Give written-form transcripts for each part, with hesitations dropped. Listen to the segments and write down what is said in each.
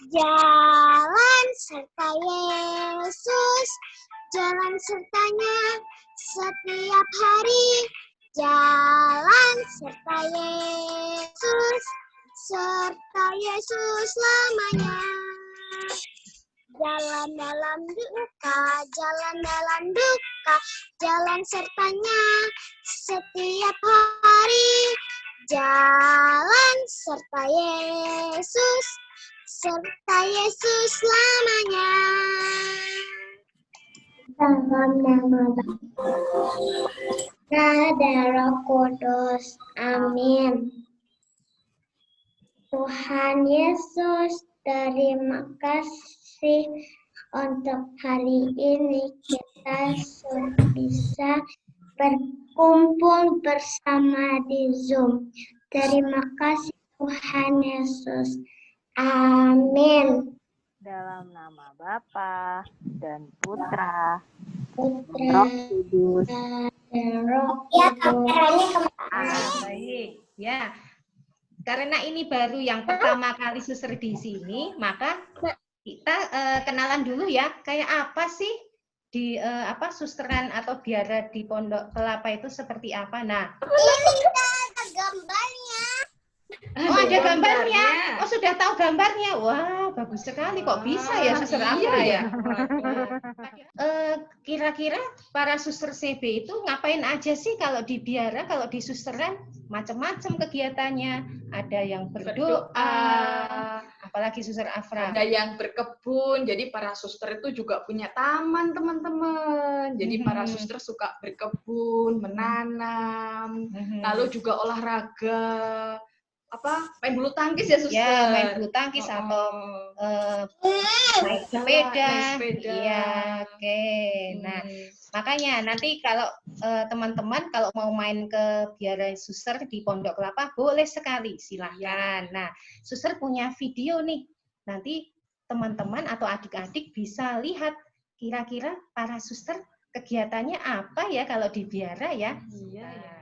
Jalan serta Yesus, jalan sertanya setiap hari. Jalan serta Yesus, serta Yesus lamanya. Jalan dalam duka, jalan dalam duka, jalan sertanya setiap hari. Jalan serta Yesus, serta Yesus lamanya. Dalam nama Bapa dan Roh Kudus. Amin. Tuhan Yesus, terima kasih untuk hari ini kita sudah bisa berkumpul bersama di Zoom. Terima kasih Tuhan Yesus. Amin. Dalam nama Bapa dan Putra, Putra Roh Kudus. dan Roh Kudus. Baik, ya. Karena ini baru yang pertama kali suster di sini, maka kita kenalan dulu ya. Kayak apa sih di susteran atau biara di Pondok Kelapa itu seperti apa? Nah, Ini ada gambarnya. oh ada gambarnya. Oh sudah tahu gambarnya. Wah bagus sekali. Kok bisa ya suster Afra ya? Kira-kira para suster CB itu ngapain aja sih kalau di biara, kalau di susteran? Macam-macam kegiatannya. Ada yang berdoa, apalagi suster Afra. Ada yang berkebun, jadi para suster itu juga punya taman teman-teman. Jadi para suster suka berkebun, menanam, lalu juga olahraga. Main bulu tangkis ya suster? Ya, main bulu tangkis atau naik sepeda. Iya, oke. Nah, makanya nanti kalau teman-teman kalau mau main ke biara suster di Pondok Kelapa boleh sekali, silahkan. Nah, suster punya video nih. Nanti teman-teman atau adik-adik bisa lihat kira-kira para suster kegiatannya apa ya kalau di biara ya. Iya, ya.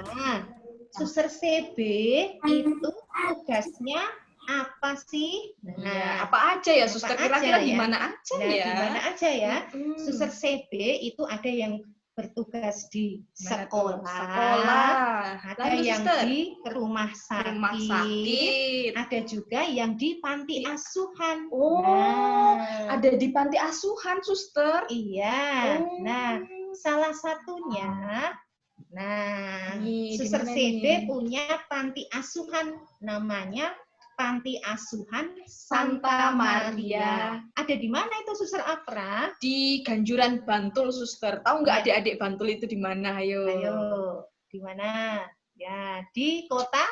Nah, Suster CB itu tugasnya apa sih? Nah, apa aja ya, Suster? apa Kira-kira aja di ya? mana aja Nah, ya? di mana aja ya? Mm-mm. Suster CB itu ada yang bertugas di Mana tuh? sekolah, Sekolah. ada Lalu, yang Suster? di rumah Rumah sakit. ada juga yang di panti asuhan. Oh, Nah, ada di panti asuhan, Suster. iya. Oh. Nah, salah satunya, Nih, di Suster mana CB nih? punya panti asuhan, namanya Panti Asuhan Santa Maria. Ada di mana itu, Suster Afra? Di Ganjuran Bantul, Suster. Tahu nggak Iya. adik-adik Bantul itu di mana? Ayo. Ayo, di mana? Ya, di kota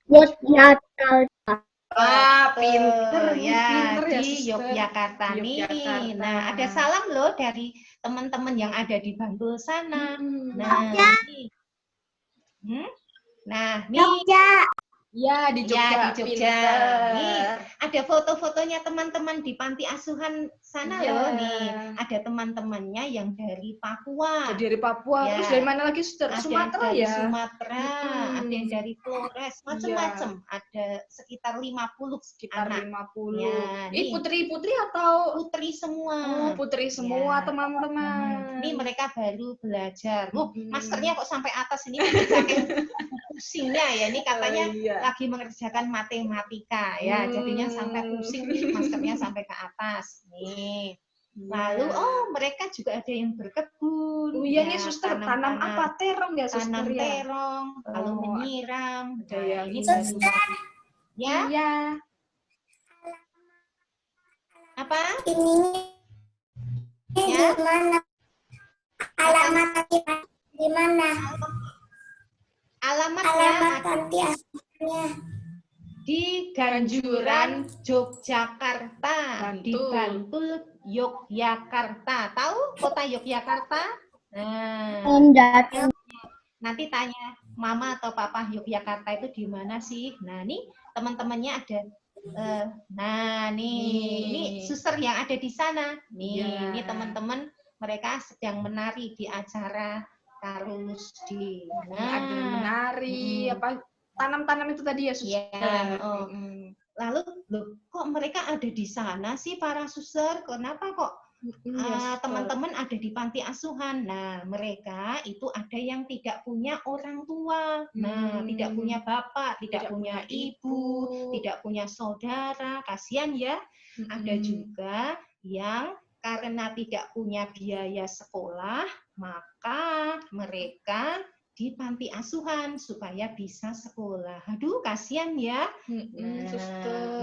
Yogyakarta. Ah, pinter, ya, pinter ya, di Suster. Yogyakarta Di nih. Yogyakarta. Nah, ada salam loh dari teman-teman yang ada di Bantul sana. Nah, nih. Nah, nih. Jogja. Ya, di Jogja. Ya, di Jogja. Pinter. Nih, ada foto-fotonya teman-teman di panti asuhan sana Iya. loh. Nih, ada teman-temannya yang dari Papua. Jadi dari Papua. Ya. Terus dari mana lagi, Suster? Ada Sumatera dari ya? Sumatera, ada yang dari Flores, macam-macam. Iya. Ada sekitar 50 Sekitar anak. 50. Ya, Ini nih. putri-putri atau? Putri semua. Oh, putri semua, Ya. teman-teman. Ini mereka baru belajar. Maskernya kok sampai atas ini pusingnya ya. Ini katanya iya. lagi mengerjakan matematika ya. Jadinya sampai pusing nih, maskernya sampai ke atas. Nih. Lalu mereka juga ada yang berkebun. Oh iya ya, nih, Suster, tanam apa? Terong ya, Suster? Tanam ya? terong, lalu menyiram. Ada yang ini ini. baru ya. Iya. Apa? Ini Ya. di mana? Alamat di mana? Alamatnya Alamat ada panti asuhannya. di Ganjuran, Yogyakarta, di Bantul. Bantul, Yogyakarta. Tahu kota Yogyakarta? Nah, nanti tanya Mama atau Papa, Yogyakarta itu di mana sih? Nah, nih teman-temannya ada. Ini suster yang ada di sana. Nih, Ya. ini teman-teman mereka sedang menari di acara Karusdi. Ada menari, apa tanam-tanam itu tadi ya, Suster? Ya, lalu loh, kok mereka ada di sana sih para suster? Kenapa kok teman-teman ada di panti asuhan? Nah, mereka itu ada yang tidak punya orang tua. Nah, tidak punya bapak, tidak punya ibu, tidak punya saudara. Kasihan ya. Ada juga yang karena tidak punya biaya sekolah, maka mereka di panti asuhan supaya bisa sekolah. Aduh, kasihan ya.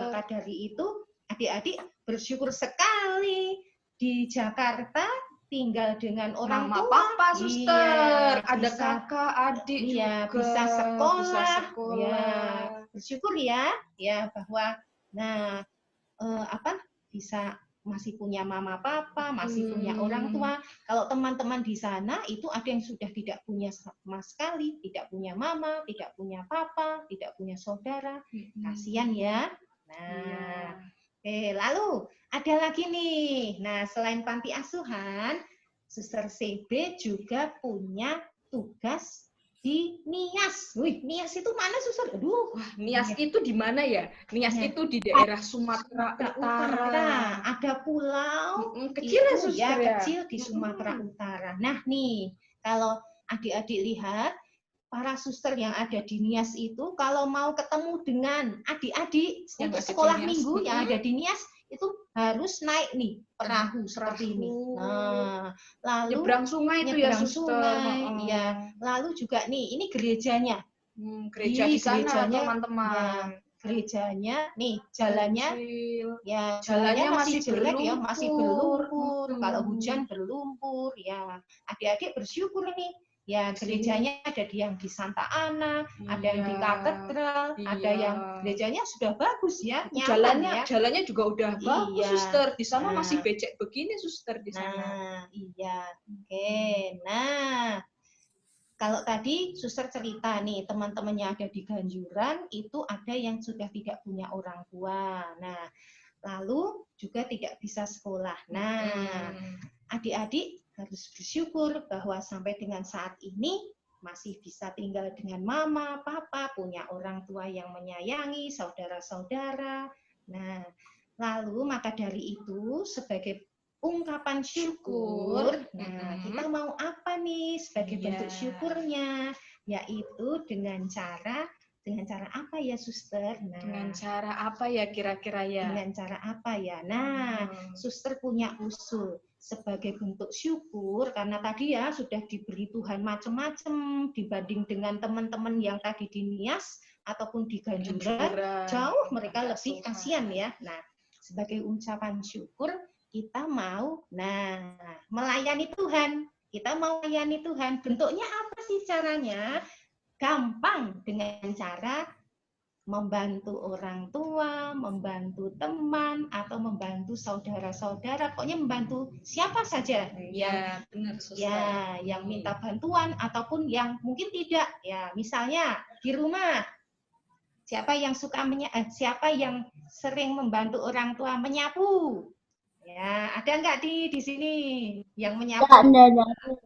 Maka dari itu adik-adik bersyukur sekali di Jakarta tinggal dengan orang tua. Papa, Suster. Iya, ada bisa, kakak, adik iya, juga. bisa sekolah. Ya, bersyukur ya bahwa bisa masih punya mama papa, masih punya orang tua. Kalau teman-teman di sana itu ada yang sudah tidak punya sama sekali, tidak punya mama, tidak punya papa, tidak punya saudara. Kasihan ya. Nah, lalu ada lagi nih. Nah, selain panti asuhan, Suster CB juga punya tugas di Nias. Wih, Nias itu mana, Suster? Aduh, Nias itu di mana ya? Nias itu di daerah Sumatera Utara. Ada pulau kecil ya, itu Suster, ya? kecil di Sumatera Utara. Nah, nih, kalau adik-adik lihat para suster yang ada di Nias itu kalau mau ketemu dengan adik-adik untuk sekolah minggu yang ada di Nias itu harus naik nih perahu seperti ini. Nah, lalu nyebrang sungai itu ya, Suster. Ya, lalu juga nih, ini gerejanya. Gereja di sana, teman-teman. Gerejanya, nih jalannya, jalannya masih jelek ya, masih berlumpur. Kalau hujan berlumpur, ya. Adik-adik bersyukur nih. Ya, gerejanya ada yang di Santa Ana, ada yang di katedral, ada yang gerejanya sudah bagus ya. Jalannya juga udah bagus, Suster. Di sana masih becek begini, Suster, di sana. Iya. Oke. Nah, kalau tadi Suster cerita nih, teman-teman yang ada di Ganjuran itu ada yang sudah tidak punya orang tua. Nah, lalu juga tidak bisa sekolah. Nah, adik-adik harus bersyukur bahwa sampai dengan saat ini masih bisa tinggal dengan mama, papa, punya orang tua yang menyayangi, saudara-saudara. Nah, lalu maka dari itu sebagai ungkapan syukur, nah kita mau apa nih sebagai bentuk syukurnya? Yaitu dengan cara apa ya, Suster? Nah, Dengan cara apa ya kira-kira ya? dengan cara apa ya? Nah, Suster punya usul sebagai bentuk syukur karena tadi ya sudah diberi Tuhan macam-macam dibanding dengan teman-teman yang tadi di Nias ataupun di Ganjuran, jauh mereka lebih kasihan ya. Nah, sebagai ucapan syukur kita mau melayani Tuhan. Kita mau melayani Tuhan. Bentuknya apa sih caranya? Gampang, dengan cara membantu orang tua, membantu teman, atau membantu saudara-saudara, pokoknya membantu siapa saja. Ya, benar, Suster. Ya, yang minta bantuan ataupun yang mungkin tidak. Ya, misalnya di rumah, siapa yang sering membantu orang tua menyapu? Ya, ada nggak di sini yang menyapu?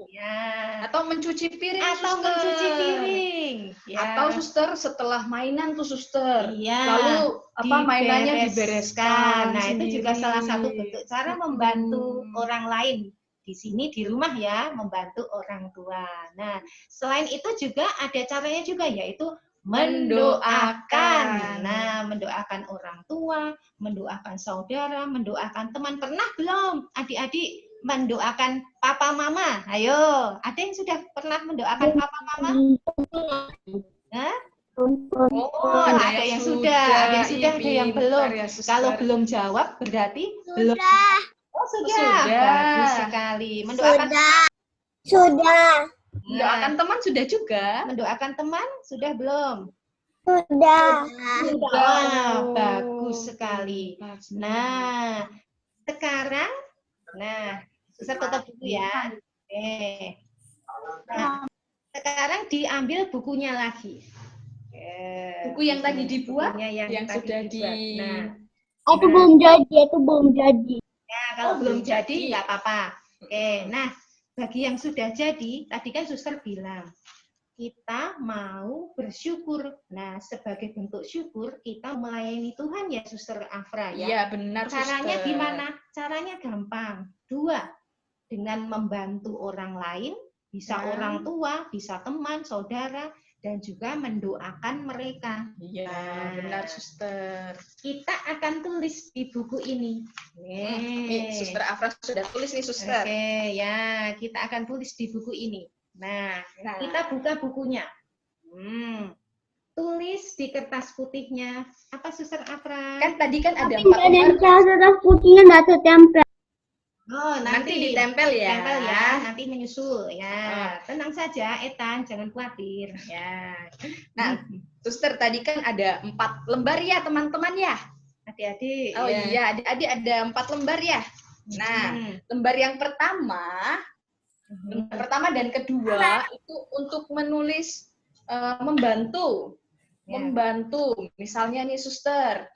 Ya. Atau mencuci piring, Atau Suster. mencuci piring. Ya. Atau Suster setelah mainan tuh Suster. Iya. Lalu mainannya dibereskan. Nah, itu juga salah satu bentuk cara membantu orang lain. Di sini di rumah ya, membantu orang tua. Nah, selain itu juga ada caranya juga, yaitu mendoakan. Nah, mendoakan orang tua, mendoakan saudara, mendoakan teman. Pernah belum adik-adik mendoakan papa mama? Ayo, ada yang sudah pernah mendoakan papa mama? Hah? Oh, ada yang sudah, ada yang belum. Ya, kalau belum jawab berarti belum. Oh, sudah. Bagus sekali. Mendoakan Sudah. Mendoakan teman sudah juga. Mendoakan teman sudah belum? Sudah. Wah, bagus sekali. Nah, sekarang, Suster tutup dulu ya. Oke. Nah, sekarang diambil bukunya lagi. Buku yang tadi dibuat, bukunya yang tadi sudah dibuat. Nah, Itu belum jadi. ya, kalau belum jadi nggak apa-apa. Oke, nah bagi yang sudah jadi, tadi kan Suster bilang kita mau bersyukur. Nah, sebagai bentuk syukur kita melayani Tuhan ya, Suster Afra ya. Iya, benar, Caranya Suster. gimana? Caranya gampang. 2, dengan membantu orang lain, bisa orang tua, bisa teman, saudara, dan juga mendoakan mereka. Iya, benar, Suster. Kita akan tulis di buku ini. Nih, Suster Afra sudah tulis nih, Suster. Oke, ya, kita akan tulis di buku ini. Nah, kita buka bukunya. Tulis di kertas putihnya. Apa, Suster Afra? Kan tadi kan ada 4 Ada lembar. kertas putihnya nggak tertempel. Oh, Nanti ditempel ya. Tempel ya, nanti menyusul ya. Tenang saja, Etan, jangan khawatir ya. Nah, Suster tadi kan ada 4 lembar ya, teman-teman ya. Adik-adik. Oh iya, adik-adik ada 4 lembar ya. Nah, lembar yang pertama dan kedua itu untuk menulis membantu. Ya. Membantu. Misalnya nih, Suster.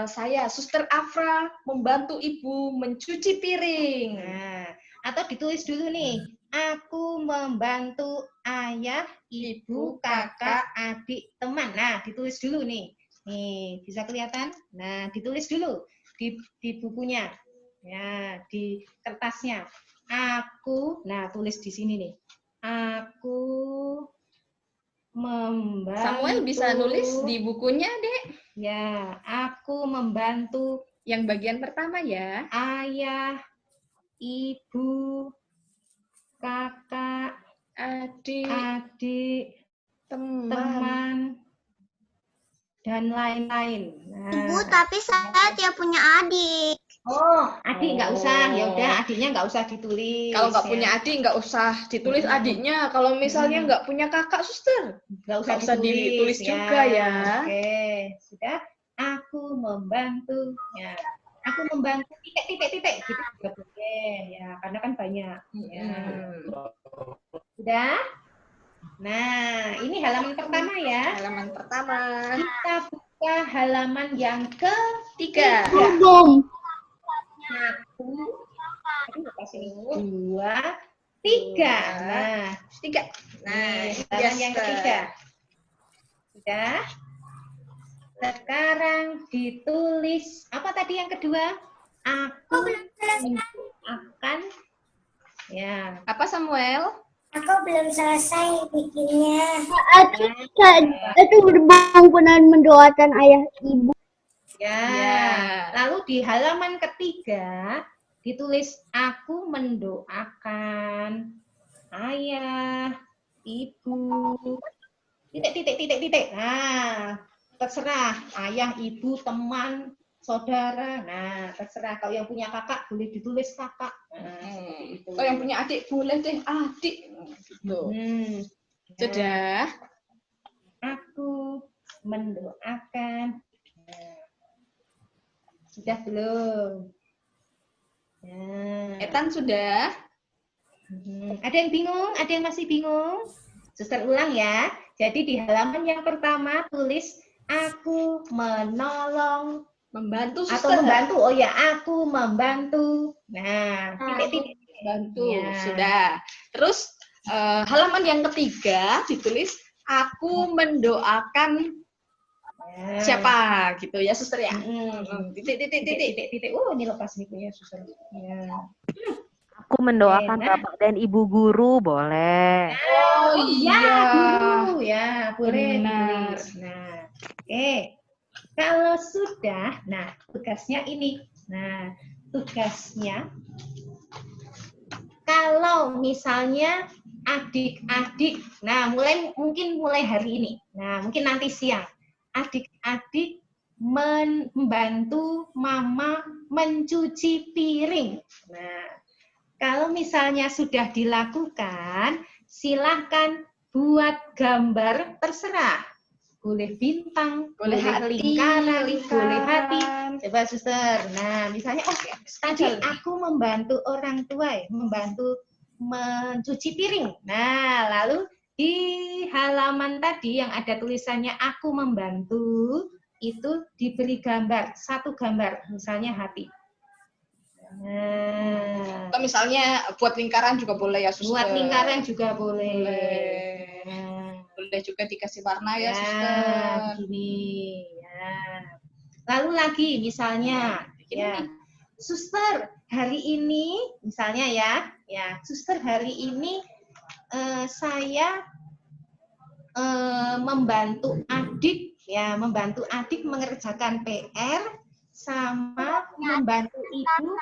Saya, Suster Afra, membantu Ibu mencuci piring. Nah, atau ditulis dulu nih. Aku membantu ayah, ibu, kakak, adik, teman. Nah, ditulis dulu nih. Nih, bisa kelihatan? Nah, ditulis dulu di bukunya. Ya, di kertasnya. Tulis di sini nih. Aku membantu. Samuel bisa nulis di bukunya, Dek. Ya, aku membantu Yang bagian pertama ya. ayah, ibu, kakak, adik, teman, dan lain-lain. Ibu, tapi saya tidak punya adik. Oh, adik nggak usah. Ya udah, adiknya nggak usah ditulis. Kalau nggak ya. punya adik nggak usah ditulis adiknya. Kalau misalnya nggak punya kakak, Suster, Nggak usah, nggak usah ditulis juga ya. Oke, sudah. Aku membantu. Ya. Aku membantu titik gitu juga boleh ya, karena kan banyak. Ya. Sudah. Nah, ini halaman pertama ya. Halaman pertama. Kita buka halaman yang ketiga. Belum. 1, 2, 3. Nah, 3. Nah, halaman yang ketiga. Sudah. Sekarang ditulis apa tadi yang kedua? Aku akan ya. Apa Samuel? Aku belum selesai bikinnya. Itu benar mendoakan ayah ibu. Ya. Ya. Lalu di halaman ketiga ditulis aku mendoakan ayah, ibu, titik. Nah, terserah ayah, ibu, teman, saudara. Nah, terserah kalau yang punya kakak boleh ditulis kakak. Nah, seperti itu. Kalau yang punya adik boleh deh adik. Gitu. Ya. Sudah. Aku mendoakan. Nah, sudah belum? Ya. Etan sudah. Ada yang bingung? Ada yang masih bingung? Suster ulang ya. Jadi di halaman yang pertama tulis aku menolong Membantu atau suster. membantu. Oh ya, aku membantu. Nah, titik-titik. Bantu. Ya. Sudah. Terus halaman yang ketiga ditulis aku mendoakan Ya. siapa gitu ya suster ya. Titik. Oh, ini lepas mikunya suster. Ya. Aku mendoakan Nah. bapak dan ibu guru, boleh. Oh Ya, guru. Ya, boleh Benar. ditulis. Nah, oke. Kalau sudah, nah tugasnya ini. Nah, tugasnya kalau misalnya adik-adik, nah mungkin mulai hari ini. Nah, mungkin nanti siang. Adik-adik membantu mama mencuci piring. Nah, kalau misalnya sudah dilakukan, silahkan buat gambar terserah. Boleh bintang, boleh lingkaran, boleh hati. Coba suster. Nah, misalnya, tadi aku membantu orang tua, membantu mencuci piring. Nah, lalu di halaman tadi yang ada tulisannya aku membantu, itu diberi gambar, satu gambar, misalnya hati. Nah, Atau misalnya buat lingkaran juga boleh ya suster. buat lingkaran juga boleh. Boleh. Nah, Boleh juga dikasih warna ya, ya, suster. begini. Ya. Lalu lagi misalnya, ya, suster hari ini, misalnya ya, suster hari ini saya membantu adik mengerjakan PR sama membantu ibu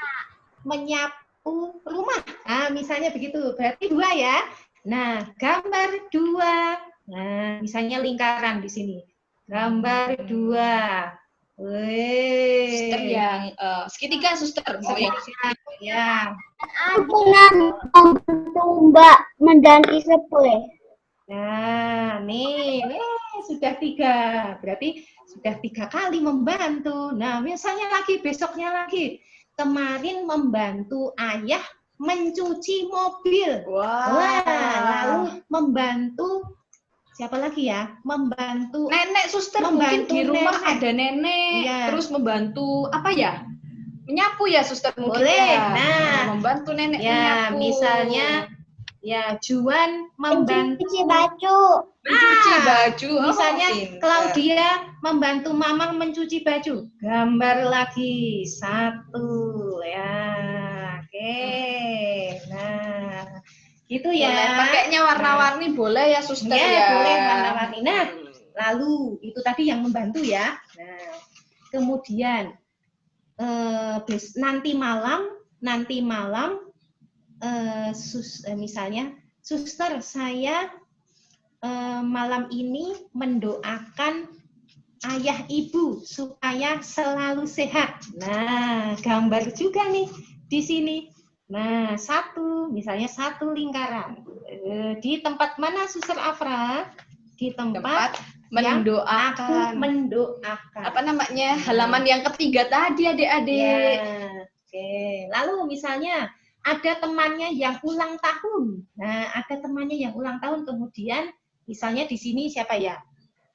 menyapu rumah. Nah, misalnya begitu. Berarti 2 ya. Nah, gambar 2. Nah, misalnya lingkaran di sini. Gambar 2. Suster yang segitiga suster. Oh yang Ya. Aku pernah membantu Mbak mengganti spray. Nah, nih sudah 3. Berarti sudah 3 kali membantu. Nah, misalnya lagi, besoknya lagi. Kemarin membantu ayah mencuci mobil. Wah, lalu membantu siapa lagi ya? Membantu nenek suster mungkin Membantu di rumah nenek. ada nenek. Iya. Terus membantu apa ya? Menyapu ya suster mungkin Boleh. ya. Nah. Membantu nenek ya, menyapu. misalnya ya Juan membantu Mencuci baju. mencuci baju. Oh, Misalnya pinter. Claudia membantu Mamang mencuci baju. Gambar lagi 1 ya. Oke. Nah, gitu ya. Boleh. Pakainya warna-warni boleh ya suster Ya, ya. boleh warna-warni. Nah, lalu itu tadi yang membantu ya. Nah, kemudian nanti malam misalnya suster saya malam ini mendoakan ayah ibu supaya selalu sehat. Nah, gambar juga nih di sini. Nah, misalnya 1 lingkaran. Di tempat mana suster Afra? Di tempat yang aku mendoakan. mendoakan. Apa namanya? Halaman yang ketiga tadi adik-adik. Ya, oke. Lalu misalnya ada temannya yang ulang tahun. Nah, ada temannya yang ulang tahun, kemudian misalnya di sini siapa ya?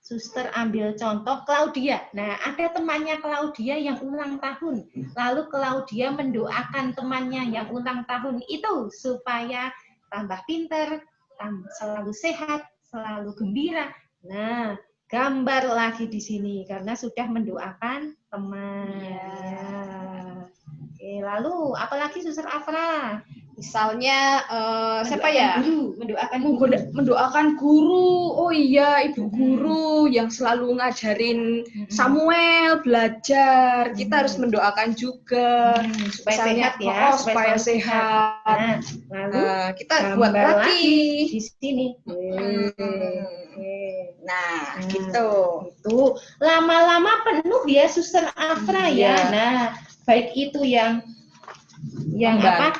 Suster ambil contoh Claudia. Nah, ada temannya Claudia yang ulang tahun. Lalu Claudia mendoakan temannya yang ulang tahun itu supaya tambah pinter, selalu sehat, selalu gembira. Nah, gambar lagi di sini karena sudah mendoakan teman. Ya. Oke, lalu apalagi Suster Afra? Misalnya siapa ya? Guru, mendoakan guru. Mendoakan guru. Oh iya, ibu guru yang selalu ngajarin Samuel belajar. Kita harus mendoakan juga supaya misalnya, sehat ya, supaya sehat. Nah, lalu kita buat lagi di sini. Nah, gitu. Itu lama-lama penuh ya Suster Afra ya. Nah, baik itu yang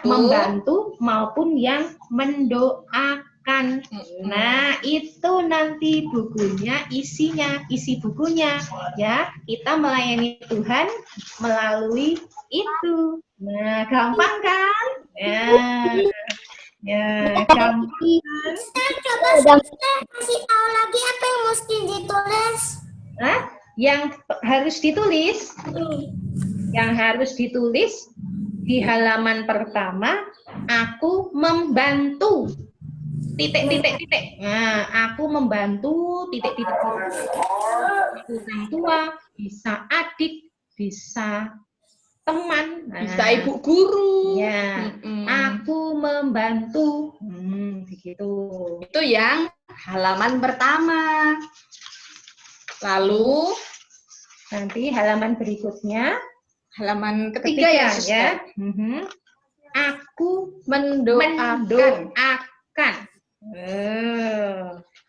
membantu maupun yang mendoakan. Nah, itu nanti bukunya, isi bukunya ya. Kita melayani Tuhan melalui itu. Nah, gampang kan? Ya, gampang. Coba Suster kasih tahu lagi apa yang mesti ditulis. Nah, yang harus ditulis? Yang harus ditulis di halaman pertama, aku membantu. Titik. Nah, aku membantu titik. Orang tua, bisa adik, bisa teman, bisa ibu guru. Ya, aku membantu. Begitu. Itu yang halaman pertama. Lalu nanti halaman berikutnya, halaman ketiga ya, Suster. Aku mendoakan.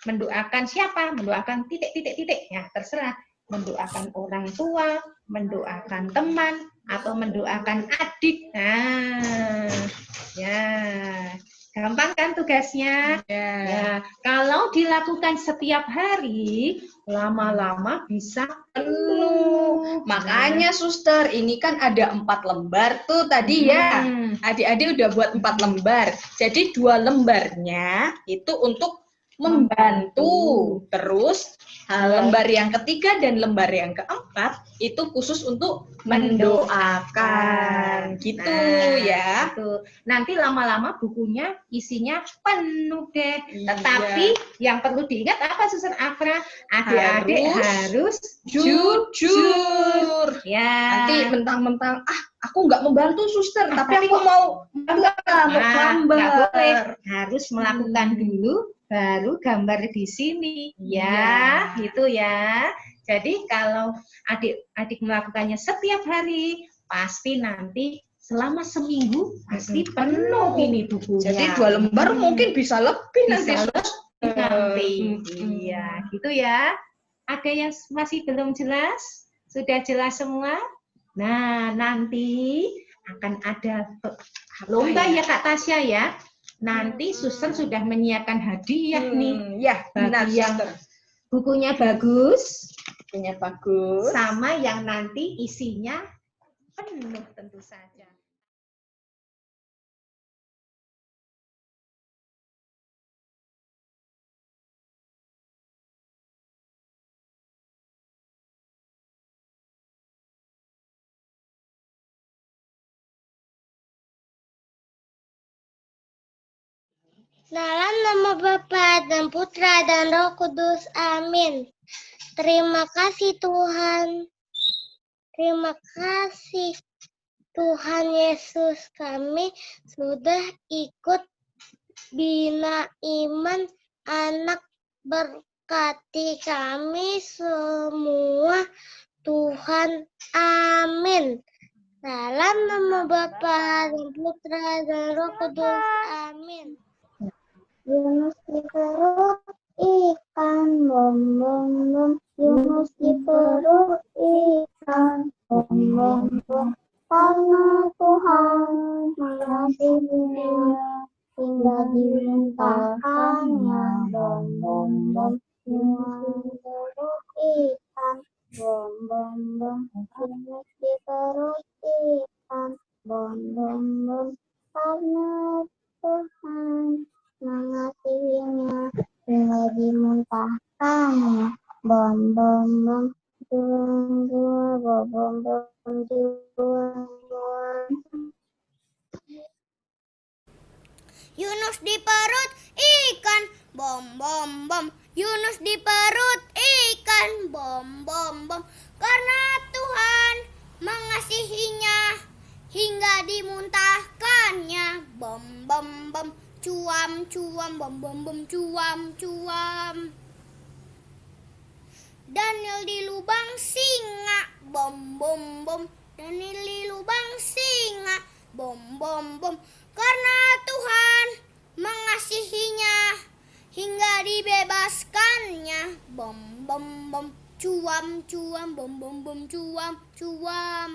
Mendoakan siapa? Mendoakan titik. Ya, terserah. Mendoakan orang tua, mendoakan teman, atau mendoakan adik. Nah, ya, gampang kan tugasnya? Ya, kalau dilakukan setiap hari, lama-lama bisa penuh. Makanya Suster, ini kan ada 4 lembar tuh tadi ya. Adik-adik udah buat 4 lembar. Jadi 2 lembarnya itu untuk membantu. Terus lembar yang ketiga dan lembar yang keempat itu khusus untuk mendoakan. Gitu ya. Gitu. Nanti lama-lama bukunya isinya penuh deh. Tetapi yang perlu diingat apa Suster Afra? Adik-adik harus jujur. Ya. Nanti mentang-mentang aku nggak membantu Suster, tapi aku mau gambar. Nggak boleh. Harus melakukan dulu, baru gambar di sini. Ya, gitu ya. Jadi kalau adik-adik melakukannya setiap hari, pasti nanti selama seminggu pasti penuh ini bukunya. Jadi 2 lembar mungkin bisa lebih nanti. Iya, gitu ya. Ada yang masih belum jelas? Sudah jelas semua? Nah, nanti akan ada lomba ya Kak Tasya ya. Nanti Suster sudah menyiapkan hadiah nih. Ya, benar yang Suster. Bukunya bagus. Sama yang nanti isinya penuh tentu saja. Dalam nama Bapa dan Putra dan Roh Kudus. Amin. Terima kasih Tuhan. Terima kasih Tuhan Yesus, kami sudah ikut bina iman anak, berkati kami semua Tuhan. Amin. Dalam nama Bapa dan Putra dan Roh Kudus. Amin. Yunus di perut ikan, bom bom bom. Yunus di perut ikan, bom bom bom. Karena Tuhan mengasihinya hingga dimuntahkannya, bom bom bom. Yunus di perut ikan, bom bom bom. Yunus di perut ikan, bom bom bom. Karena Tuhan mengasihinya hingga dimuntahkannya, bom bom bom. Juang juang bom bom juang juang. Yunus di perut ikan, bom bom bom. Yunus di perut ikan, bom bom bom. Karena Tuhan mengasihinya hingga dimuntahkannya, bom bom bom. Cuam cuam bom bom bom, cuam cuam. Daniel di lubang singa, bom bom bom. Daniel di lubang singa, bom bom bom. Karena Tuhan mengasihinya hingga dibebaskannya, bom bom bom. Cuam cuam bom bom bom, cuam cuam.